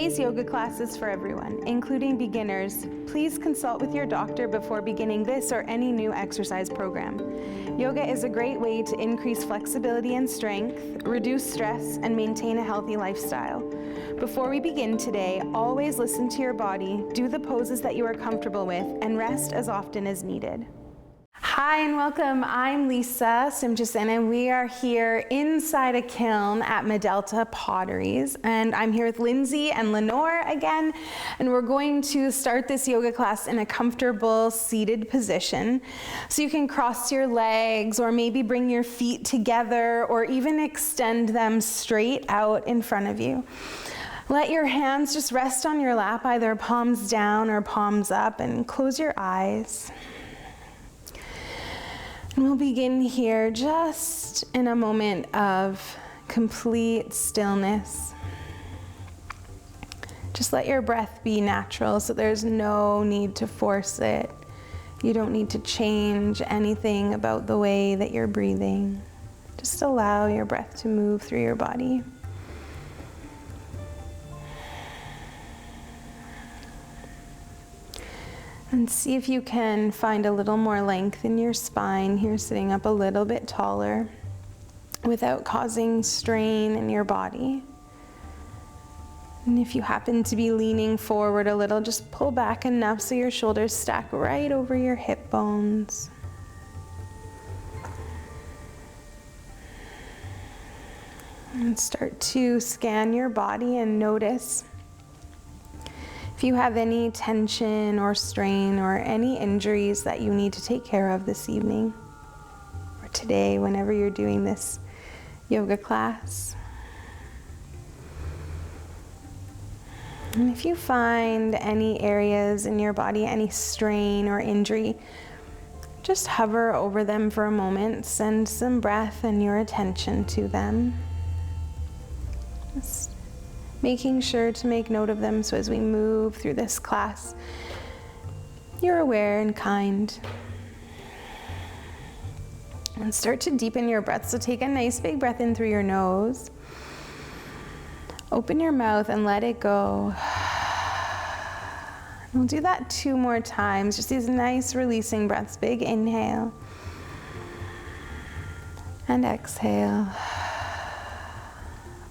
Today's yoga class is for everyone, including beginners. Please consult with your doctor before beginning this or any new exercise program. Yoga is a great way to increase flexibility and strength, reduce stress, and maintain a healthy lifestyle. Before we begin today, always listen to your body, do the poses that you are comfortable with, and rest as often as needed. Hi and welcome. I'm Lisa Simchison and we are here inside a kiln at Medelta Potteries, and I'm here with Lindsay and Lenore again, and we're going to start this yoga class in a comfortable seated position. So you can cross your legs or maybe bring your feet together or even extend them straight out in front of you. Let your hands just rest on your lap, either palms down or palms up, and close your eyes. And we'll begin here just in a moment of complete stillness. Just let your breath be natural, so there's no need to force it. You don't need to change anything about the way that you're breathing. Just allow your breath to move through your body. And see if you can find a little more length in your spine here, sitting up a little bit taller without causing strain in your body. And if you happen to be leaning forward a little, just pull back enough so your shoulders stack right over your hip bones. And start to scan your body and notice if you have any tension or strain or any injuries that you need to take care of this evening or today, whenever you're doing this yoga class. And if you find any areas in your body, any strain or injury, just hover over them for a moment, send some breath and your attention to them. Just making sure to make note of them so as we move through this class, you're aware and kind. And start to deepen your breath. So take a nice big breath in through your nose. Open your mouth and let it go. We'll do that 2 more times, just these nice releasing breaths. Big inhale and exhale.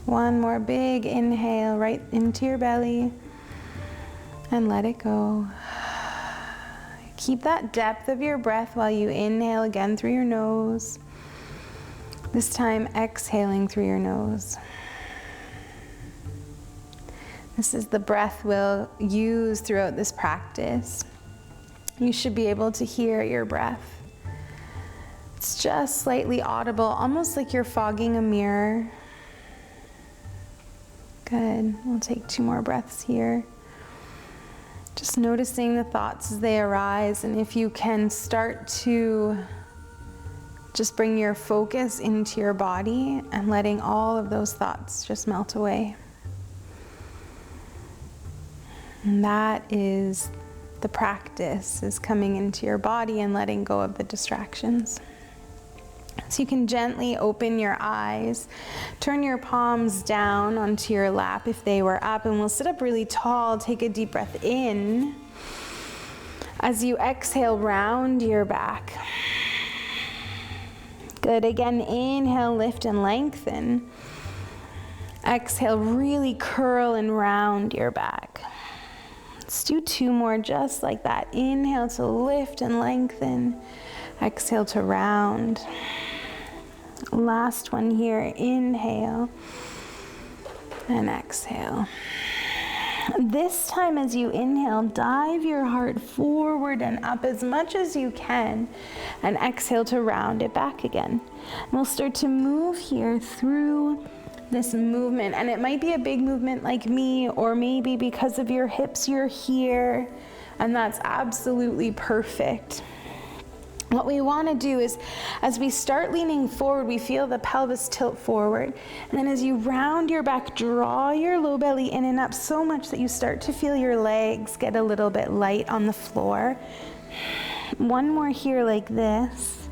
1 more big inhale right into your belly and let it go. Keep that depth of your breath while you inhale again through your nose. This time exhaling through your nose. This is the breath we'll use throughout this practice. You should be able to hear your breath. It's just slightly audible, almost like you're fogging a mirror. Good. We'll take 2 more breaths here. Just noticing the thoughts as they arise, and if you can start to just bring your focus into your body and letting all of those thoughts just melt away. And that is the practice, is coming into your body and letting go of the distractions. So you can gently open your eyes, turn your palms down onto your lap if they were up, and we'll sit up really tall. Take a deep breath in. As you exhale, round your back. Good. Again, inhale, lift and lengthen. Exhale, really curl and round your back. Let's do 2 more just like that. Inhale to lift and lengthen. Exhale to round. Last one here, inhale and exhale. This time as you inhale, dive your heart forward and up as much as you can, and exhale to round it back again. And we'll start to move here through this movement, and it might be a big movement like me, or maybe because of your hips you're here, and that's absolutely perfect. What we want to do is, as we start leaning forward, we feel the pelvis tilt forward. And then as you round your back, draw your low belly in and up so much that you start to feel your legs get a little bit light on the floor. 1 more here like this.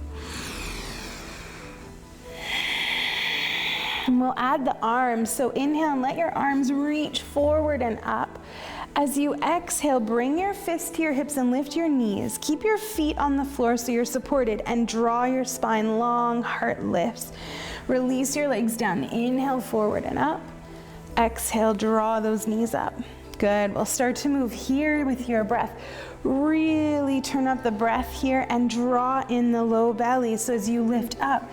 And we'll add the arms. So inhale and let your arms reach forward and up. As you exhale, bring your fists to your hips and lift your knees. Keep your feet on the floor so you're supported and draw your spine long, heart lifts. Release your legs down. Inhale forward and up. Exhale, draw those knees up. Good. We'll start to move here with your breath. Really turn up the breath here and draw in the low belly. So as you lift up,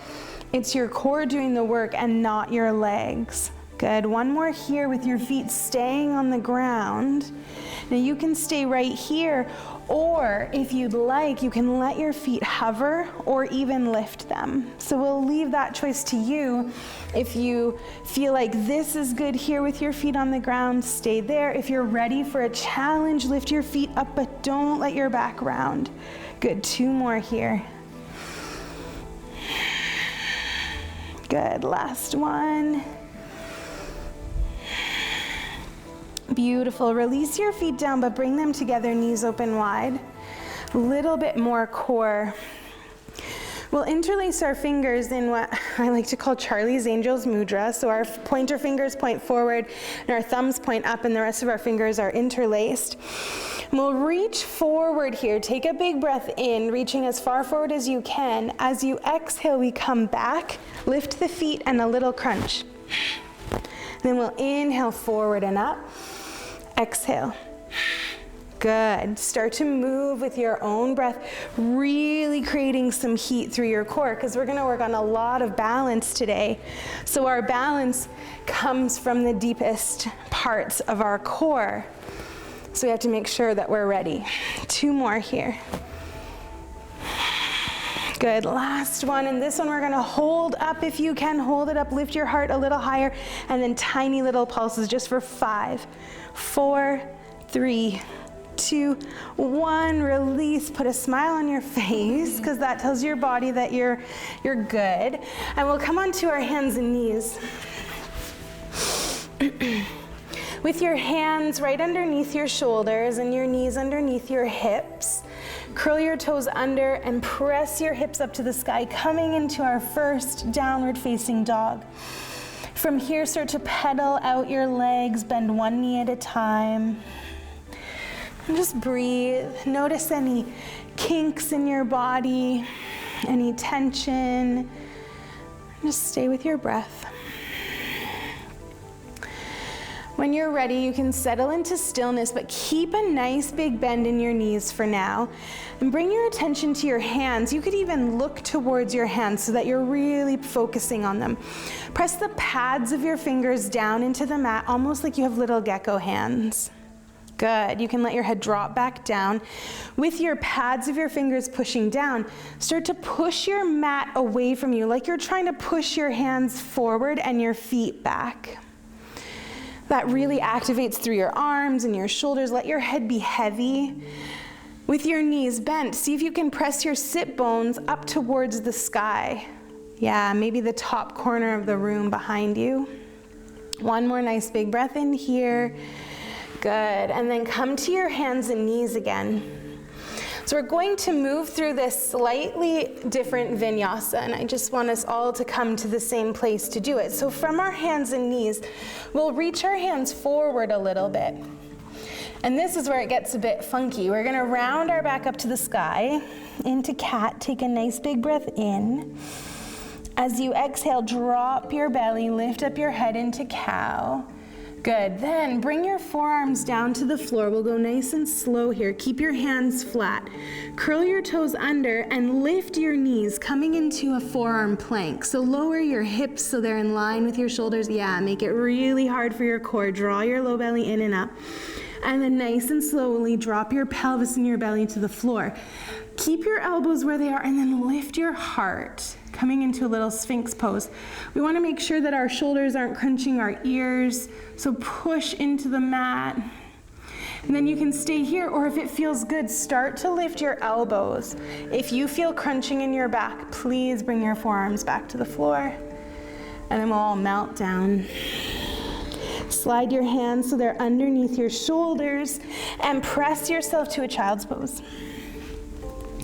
it's your core doing the work and not your legs. Good. One more here with your feet staying on the ground. Now you can stay right here, or if you'd like, you can let your feet hover or even lift them. So we'll leave that choice to you. If you feel like this is good here with your feet on the ground, stay there. If you're ready for a challenge, lift your feet up, but don't let your back round. Good. 2 more here. Good. Last one. Beautiful. Release your feet down, but bring them together, knees open wide. A little bit more core. We'll interlace our fingers in what I like to call Charlie's Angels Mudra. So our pointer fingers point forward and our thumbs point up, and the rest of our fingers are interlaced. And we'll reach forward here. Take a big breath in, reaching as far forward as you can. As you exhale, we come back, lift the feet, and a little crunch. Then we'll inhale forward and up. Exhale. Good. Start to move with your own breath, really creating some heat through your core, because we're going to work on a lot of balance today. So our balance comes from the deepest parts of our core. So we have to make sure that we're ready. 2 more here. Good. Last one. And this one we're going to hold up if you can. Hold it up. Lift your heart a little higher. And then tiny little pulses just for 5, 4, 3, 2, 1. Release. Put a smile on your face, because that tells your body that you're good. And we'll come onto our hands and knees. With your hands right underneath your shoulders and your knees underneath your hips. Curl your toes under and press your hips up to the sky, coming into our first downward facing dog. From here, start to pedal out your legs, bend one knee at a time. And just breathe. Notice any kinks in your body, any tension. Just stay with your breath. When you're ready, you can settle into stillness, but keep a nice big bend in your knees for now. And bring your attention to your hands. You could even look towards your hands so that you're really focusing on them. Press the pads of your fingers down into the mat, almost like you have little gecko hands. Good. You can let your head drop back down. With your pads of your fingers pushing down, start to push your mat away from you, like you're trying to push your hands forward and your feet back. That really activates through your arms and your shoulders. Let your head be heavy. With your knees bent, see if you can press your sit bones up towards the sky. Yeah, maybe the top corner of the room behind you. One more nice big breath in here. Good. And then come to your hands and knees again. So we're going to move through this slightly different vinyasa, and I just want us all to come to the same place to do it. So from our hands and knees, we'll reach our hands forward a little bit. And this is where it gets a bit funky. We're going to round our back up to the sky, into cat. Take a nice big breath in. As you exhale, drop your belly, lift up your head into cow. Good. Then bring your forearms down to the floor. We'll go nice and slow here. Keep your hands flat. Curl your toes under and lift your knees, coming into a forearm plank. So lower your hips so they're in line with your shoulders. Yeah, make it really hard for your core. Draw your low belly in and up. And then nice and slowly drop your pelvis and your belly to the floor. Keep your elbows where they are and then lift your heart, coming into a little Sphinx pose. We want to make sure that our shoulders aren't crunching our ears, so push into the mat. And then you can stay here, or if it feels good, start to lift your elbows. If you feel crunching in your back, please bring your forearms back to the floor, and then we'll all melt down. Slide your hands so they're underneath your shoulders, and press yourself to a child's pose.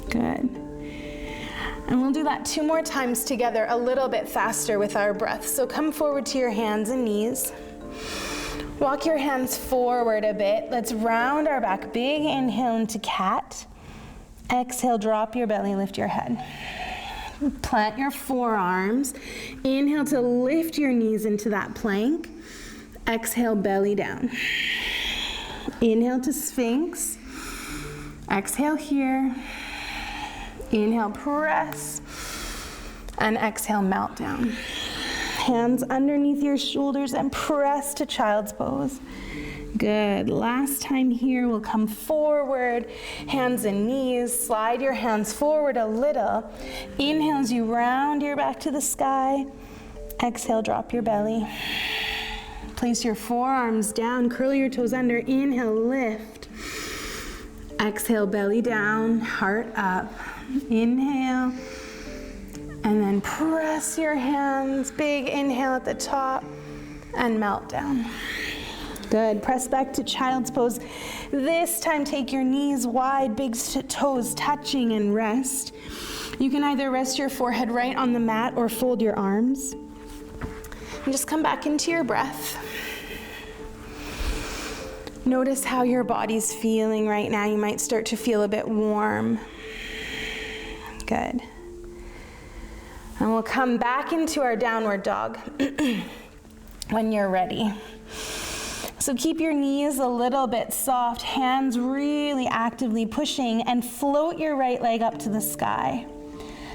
Good. And we'll do that 2 more times together, a little bit faster with our breath. So come forward to your hands and knees. Walk your hands forward a bit. Let's round our back. Big inhale into cat. Exhale, drop your belly, lift your head. Plant your forearms. Inhale to lift your knees into that plank. Exhale, belly down. Inhale to Sphinx. Exhale here. Inhale, press. And exhale, melt down. Hands underneath your shoulders and press to child's pose. Good. Last time here, we'll come forward, hands and knees. Slide your hands forward a little. Inhale as you round your back to the sky. Exhale, drop your belly. Place your forearms down, curl your toes under. Inhale, lift. Exhale, belly down, heart up. Inhale. And then press your hands. Big inhale at the top and melt down. Good. Press back to child's pose. This time, take your knees wide, big toes touching, and rest. You can either rest your forehead right on the mat or fold your arms. And just come back into your breath. Notice how your body's feeling right now. You might start to feel a bit warm. Good. And we'll come back into our downward dog when you're ready. So keep your knees a little bit soft, hands really actively pushing, and float your right leg up to the sky.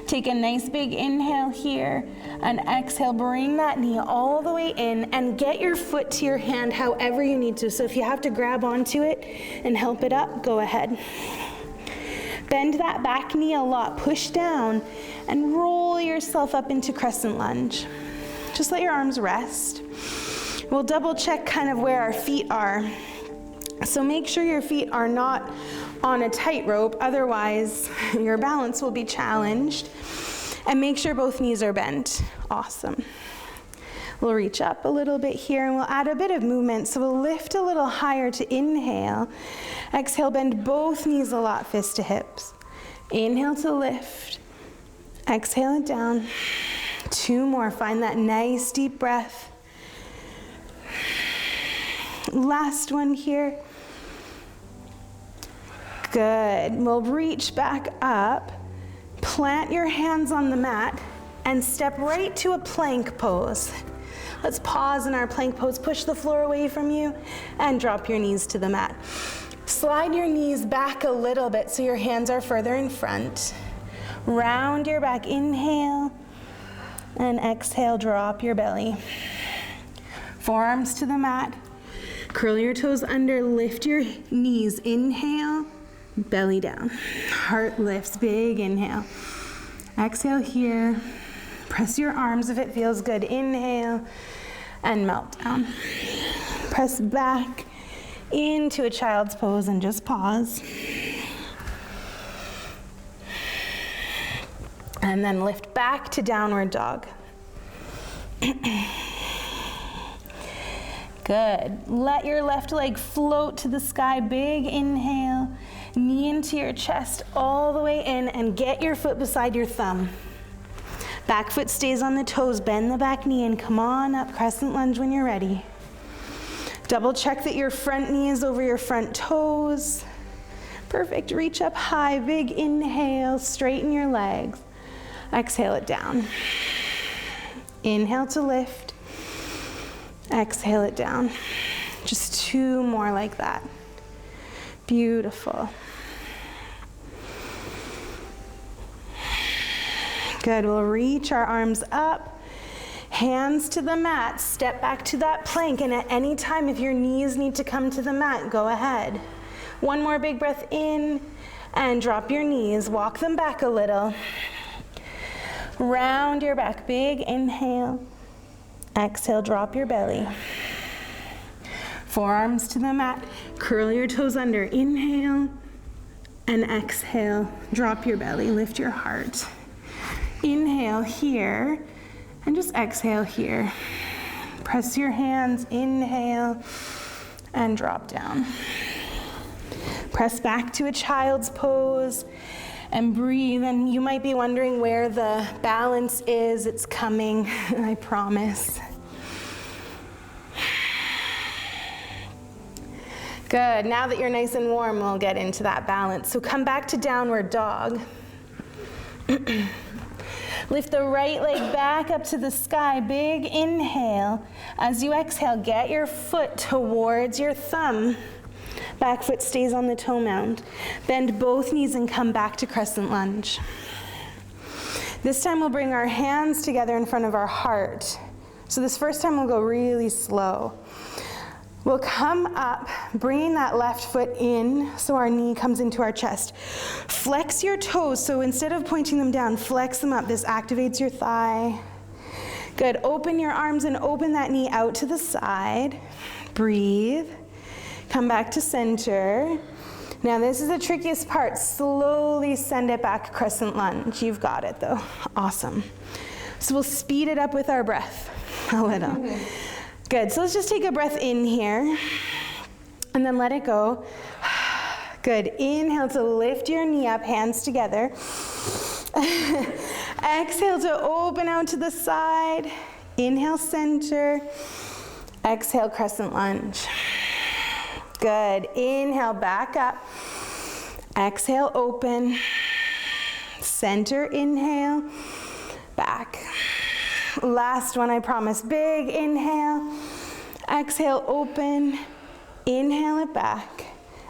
Take a nice big inhale here, and exhale, bring that knee all the way in, and get your foot to your hand however you need to. So if you have to grab onto it and help it up, go ahead. Bend that back knee a lot, push down, and roll yourself up into crescent lunge. Just let your arms rest. We'll double check kind of where our feet are. So make sure your feet are not on a tightrope, otherwise your balance will be challenged. And make sure both knees are bent. Awesome. We'll reach up a little bit here and we'll add a bit of movement. So we'll lift a little higher to inhale. Exhale, bend both knees a lot, fist to hips. Inhale to lift. Exhale it down. 2 more. Find that nice deep breath. Last one here. Good. We'll reach back up, plant your hands on the mat, and step right to a plank pose. Let's pause in our plank pose, push the floor away from you, and drop your knees to the mat. Slide your knees back a little bit so your hands are further in front. Round your back, inhale, and exhale, drop your belly. Forearms to the mat. Curl your toes under, lift your knees. Inhale, belly down. Heart lifts, big inhale. Exhale here. Press your arms if it feels good. Inhale and melt down. Press back into a child's pose and just pause. And then lift back to downward dog. Good. Let your left leg float to the sky. Big inhale. Knee into your chest all the way in, and get your foot beside your thumb. Back foot stays on the toes. Bend the back knee and come on up. Crescent lunge when you're ready. Double check that your front knee is over your front toes. Perfect. Reach up high. Big inhale. Straighten your legs. Exhale it down. Inhale to lift. Exhale it down. Just 2 more like that. Beautiful. Good. We'll reach our arms up, hands to the mat, step back to that plank, and at any time if your knees need to come to the mat, go ahead. 1 more big breath in, and drop your knees. Walk them back a little. Round your back. Big inhale. Exhale, drop your belly. Forearms to the mat. Curl your toes under. Inhale and exhale. Drop your belly. Lift your heart. Inhale here and just exhale here. Press your hands. Inhale and drop down. Press back to a child's pose And breathe. And you might be wondering where the balance is. It's coming, I promise. Good. Now that you're nice and warm, we'll get into that balance. So come back to downward dog. Lift the right leg back up to the sky. Big inhale. As you exhale, get your foot towards your thumb. Back foot stays on the toe mound. Bend both knees and come back to crescent lunge. This time we'll bring our hands together in front of our heart. So this first time we'll go really slow. We'll come up, bringing that left foot in so our knee comes into our chest. Flex your toes, so instead of pointing them down, flex them up. This activates your thigh. Good, open your arms and open that knee out to the side. Breathe. Come back to center. Now this is the trickiest part. Slowly send it back, crescent lunge. You've got it though. Awesome. So we'll speed it up with our breath a little. Good, so let's just take a breath in here and then let it go. Good, inhale to lift your knee up, hands together. Exhale to open out to the side. Inhale, center. Exhale, crescent lunge. Good, inhale, back up. Exhale, open. Center, inhale, back. Last one, I promise. Big inhale. Exhale, open. Inhale it back.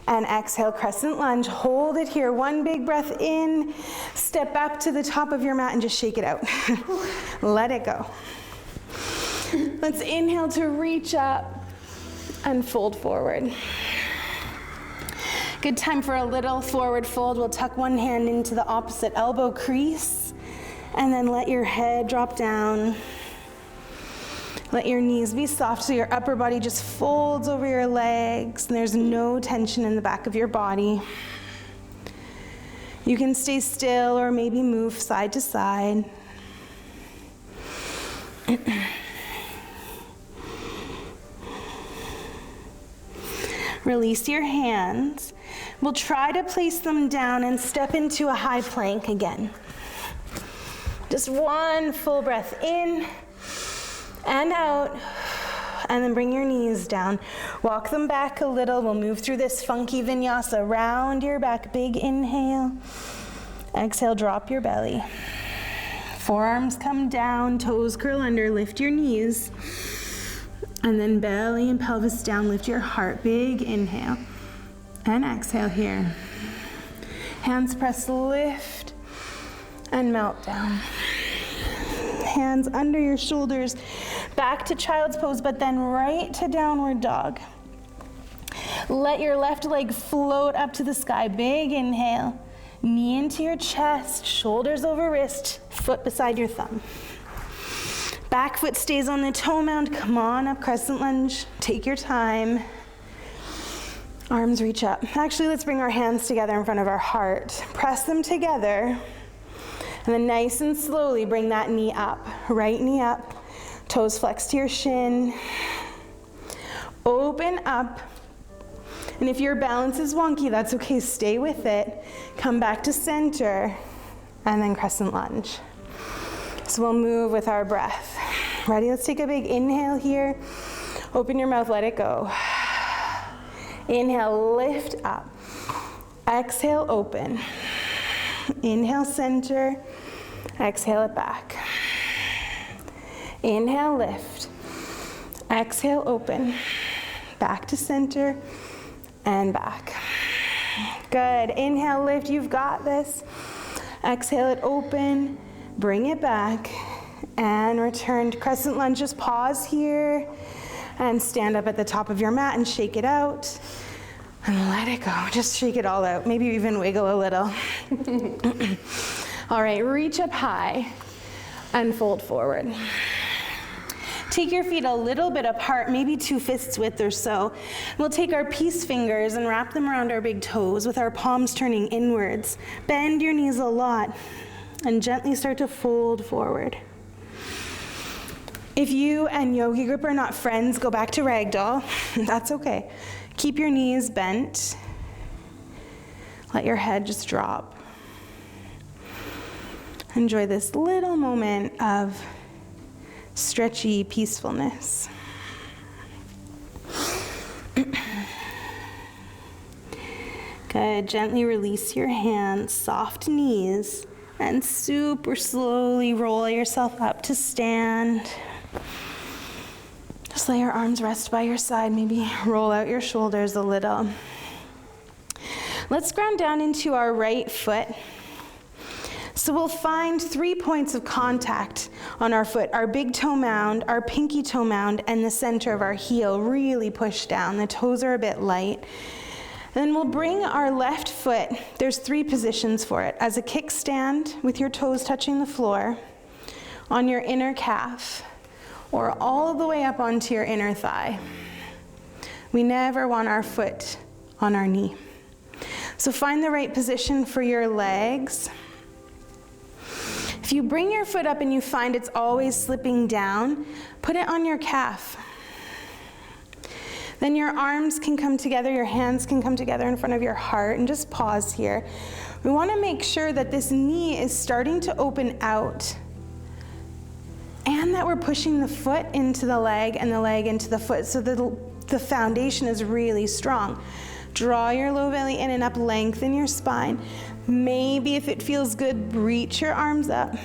And exhale, crescent lunge. Hold it here. One big breath in. Step up to the top of your mat and just shake it out. Let it go. Let's inhale to reach up and fold forward. Good time for a little forward fold. We'll tuck one hand into the opposite elbow crease. And then let your head drop down. Let your knees be soft so your upper body just folds over your legs and there's no tension in the back of your body. You can stay still or maybe move side to side. Release your hands. We'll try to place them down and step into a high plank again. Just one full breath in and out, and then bring your knees down. Walk them back a little. We'll move through this funky vinyasa around your back. Big inhale. Exhale, drop your belly. Forearms come down, toes curl under, lift your knees. And then belly and pelvis down, lift your heart. Big inhale. And exhale here. Hands press, lift. And melt down. Hands under your shoulders, back to child's pose, but then right to downward dog. Let your left leg float up to the sky. Big inhale, knee into your chest, shoulders over wrist, foot beside your thumb. Back foot stays on the toe mound. Come on up, crescent lunge. Take your time. Arms reach up. Actually, let's bring our hands together in front of our heart. Press them together. And then nice and slowly bring that knee up. Right knee up, toes flex to your shin. Open up. And if your balance is wonky, that's okay, stay with it. Come back to center, and then crescent lunge. So we'll move with our breath. Ready? Let's take a big inhale here. Open your mouth, let it go. Inhale, lift up. Exhale, open. Inhale, center. Exhale it back. Inhale, lift. Exhale, open. Back to center and back. Good. Inhale, lift. You've got this. Exhale it, open. Bring it back and return to crescent lunge. Just pause here and stand up at the top of your mat and shake it out. And let it go. Just shake it all out. Maybe even wiggle a little. All right, reach up high and fold forward. Take your feet a little bit apart, maybe 2 fists width or so. We'll take our peace fingers and wrap them around our big toes with our palms turning inwards. Bend your knees a lot and gently start to fold forward. If you and Yogi Grip are not friends, go back to Ragdoll. That's okay. Keep your knees bent. Let your head just drop. Enjoy this little moment of stretchy peacefulness. Good. Gently release your hands, soft knees, and super slowly roll yourself up to stand. Just let your arms rest by your side. Maybe roll out your shoulders a little. Let's ground down into our right foot. So we'll find 3 points of contact on our foot, our big toe mound, our pinky toe mound, and the center of our heel. Really push down. The toes are a bit light. Then we'll bring our left foot, there's 3 positions for it, as a kickstand with your toes touching the floor, on your inner calf, or all the way up onto your inner thigh. We never want our foot on our knee. So find the right position for your legs. If you bring your foot up and you find it's always slipping down, put it on your calf. Then your arms can come together, your hands can come together in front of your heart, and just pause here. We want to make sure that this knee is starting to open out and that we're pushing the foot into the leg and the leg into the foot so that the foundation is really strong. Draw your low belly in and up, lengthen your spine. Maybe if it feels good, reach your arms up.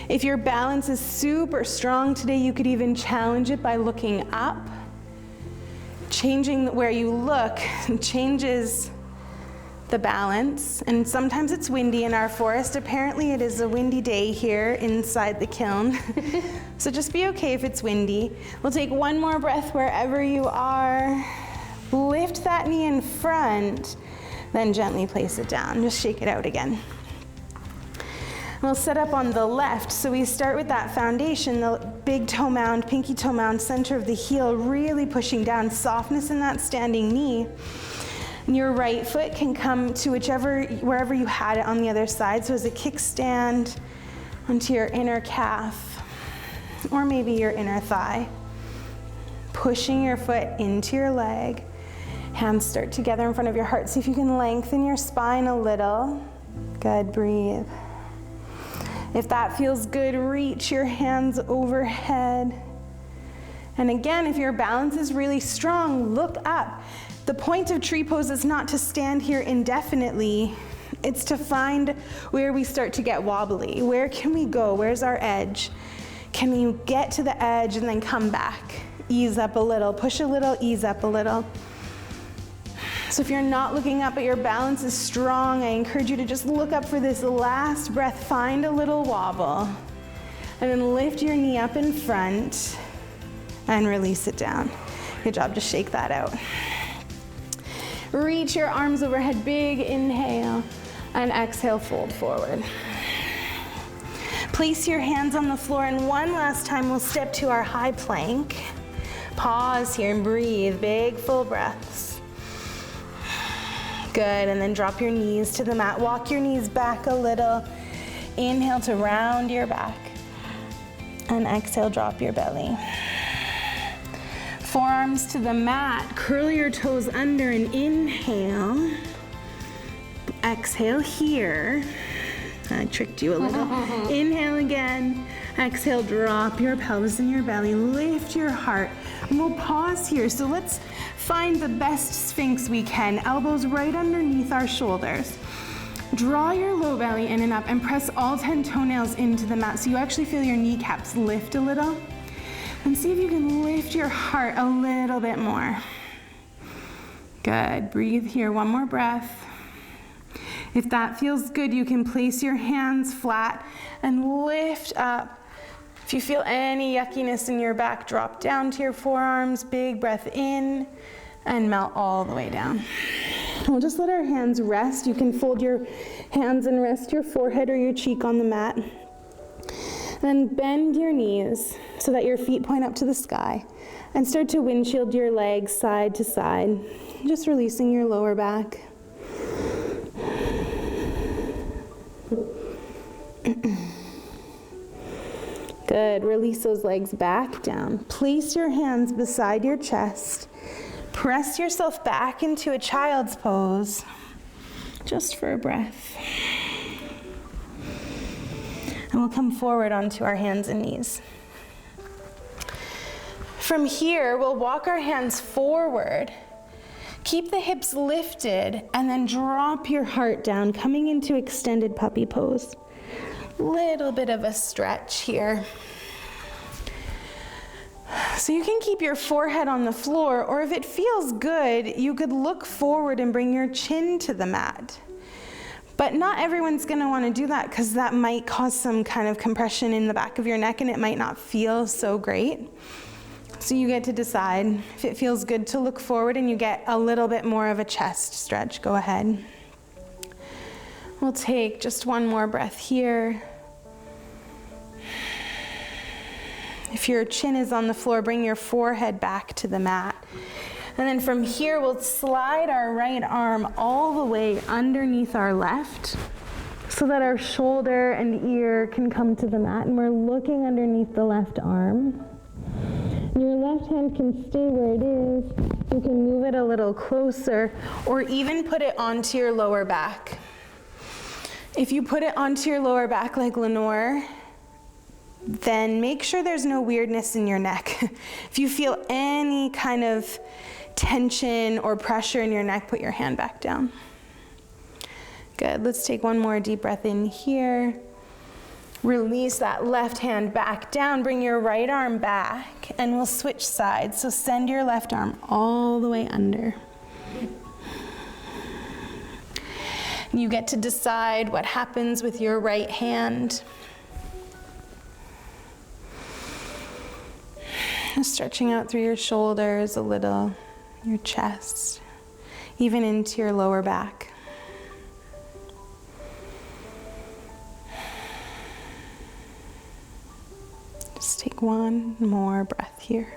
If your balance is super strong today, you could even challenge it by looking up. Changing where you look changes the balance. And sometimes it's windy in our forest. Apparently it is a windy day here inside the kiln. So just be okay if it's windy. We'll take one more breath wherever you are. Lift that knee in front, then gently place it down. Just shake it out again. We'll set up on the left. So we start with that foundation, the big toe mound, pinky toe mound, center of the heel, really pushing down, softness in that standing knee. And your right foot can come to wherever you had it on the other side. So as a kickstand onto your inner calf, or maybe your inner thigh. Pushing your foot into your leg. Hands start together in front of your heart. See if you can lengthen your spine a little. Good, breathe. If that feels good, reach your hands overhead. And again, if your balance is really strong, look up. The point of tree pose is not to stand here indefinitely. It's to find where we start to get wobbly. Where can we go? Where's our edge? Can we get to the edge and then come back? Ease up a little, push a little, ease up a little. So if you're not looking up but your balance is strong, I encourage you to just look up for this last breath. Find a little wobble. And then lift your knee up in front and release it down. Good job, just shake that out. Reach your arms overhead, big inhale, and exhale, fold forward. Place your hands on the floor, and one last time we'll step to our high plank. Pause here and breathe, big full breaths. Good, and then drop your knees to the mat. Walk your knees back a little. Inhale to round your back. And exhale, drop your belly. Forearms to the mat. Curl your toes under and inhale. Exhale here. I tricked you a little. Inhale again. Exhale, drop your pelvis and your belly. Lift your heart. And we'll pause here. So let's find the best Sphinx we can. Elbows right underneath our shoulders. Draw your low belly in and up and press all 10 toenails into the mat so you actually feel your kneecaps lift a little. And see if you can lift your heart a little bit more. Good. Breathe here. One more breath. If that feels good, you can place your hands flat and lift up. If you feel any yuckiness in your back, drop down to your forearms. Big breath in and melt all the way down. We'll just let our hands rest. You can fold your hands and rest your forehead or your cheek on the mat. Then bend your knees so that your feet point up to the sky and start to windshield your legs side to side, just releasing your lower back. Good. Release those legs back down. Place your hands beside your chest. Press yourself back into a child's pose, just for a breath. And we'll come forward onto our hands and knees. From here, we'll walk our hands forward. Keep the hips lifted and then drop your heart down, coming into extended puppy pose. Little bit of a stretch here. So you can keep your forehead on the floor, or if it feels good, you could look forward and bring your chin to the mat. But not everyone's gonna wanna do that because that might cause some kind of compression in the back of your neck and it might not feel so great. So you get to decide if it feels good to look forward and you get a little bit more of a chest stretch, go ahead. We'll take just one more breath here. If your chin is on the floor, bring your forehead back to the mat. And then from here, we'll slide our right arm all the way underneath our left so that our shoulder and ear can come to the mat, and we're looking underneath the left arm. Your left hand can stay where it is. You can move it a little closer or even put it onto your lower back. If you put it onto your lower back like Lenore, then make sure there's no weirdness in your neck. If you feel any kind of tension or pressure in your neck, put your hand back down. Good, let's take one more deep breath in here. Release that left hand back down, bring your right arm back, and we'll switch sides. So send your left arm all the way under. You get to decide what happens with your right hand. Stretching out through your shoulders a little, your chest, even into your lower back. Just take one more breath here.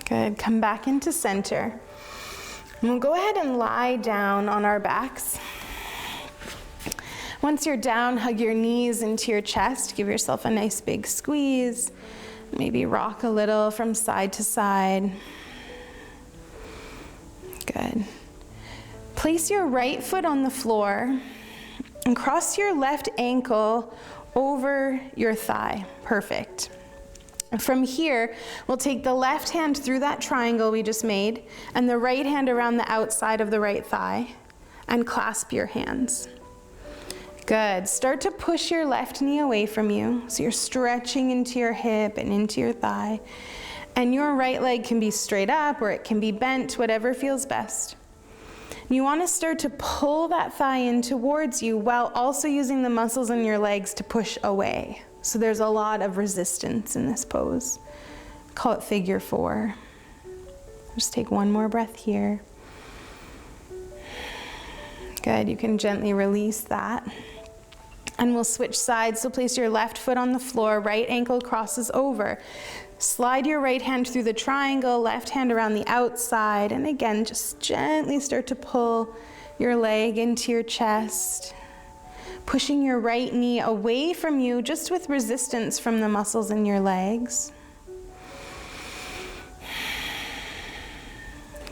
Good, come back into center. And we'll go ahead and lie down on our backs. Once you're down, hug your knees into your chest. Give yourself a nice big squeeze. Maybe rock a little from side to side. Good. Place your right foot on the floor and cross your left ankle over your thigh. Perfect. From here, we'll take the left hand through that triangle we just made and the right hand around the outside of the right thigh and clasp your hands. Good. Start to push your left knee away from you. So you're stretching into your hip and into your thigh. And your right leg can be straight up or it can be bent, whatever feels best. You want to start to pull that thigh in towards you while also using the muscles in your legs to push away. So there's a lot of resistance in this pose. Call it figure 4. Just take one more breath here. Good. You can gently release that. And we'll switch sides, so place your left foot on the floor, right ankle crosses over. Slide your right hand through the triangle, left hand around the outside, and again, just gently start to pull your leg into your chest, pushing your right knee away from you, just with resistance from the muscles in your legs.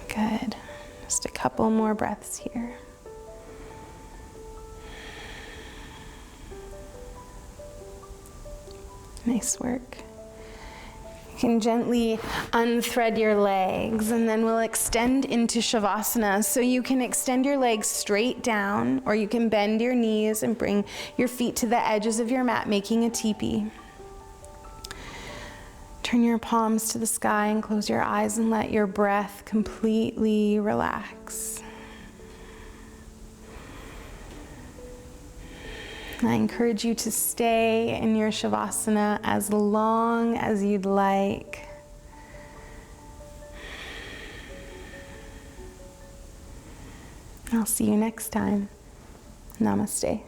Good. Just a couple more breaths here. Nice work. You can gently unthread your legs and then we'll extend into Shavasana. So you can extend your legs straight down or you can bend your knees and bring your feet to the edges of your mat, making a teepee. Turn your palms to the sky and close your eyes and let your breath completely relax. I encourage you to stay in your Shavasana as long as you'd like. I'll see you next time. Namaste.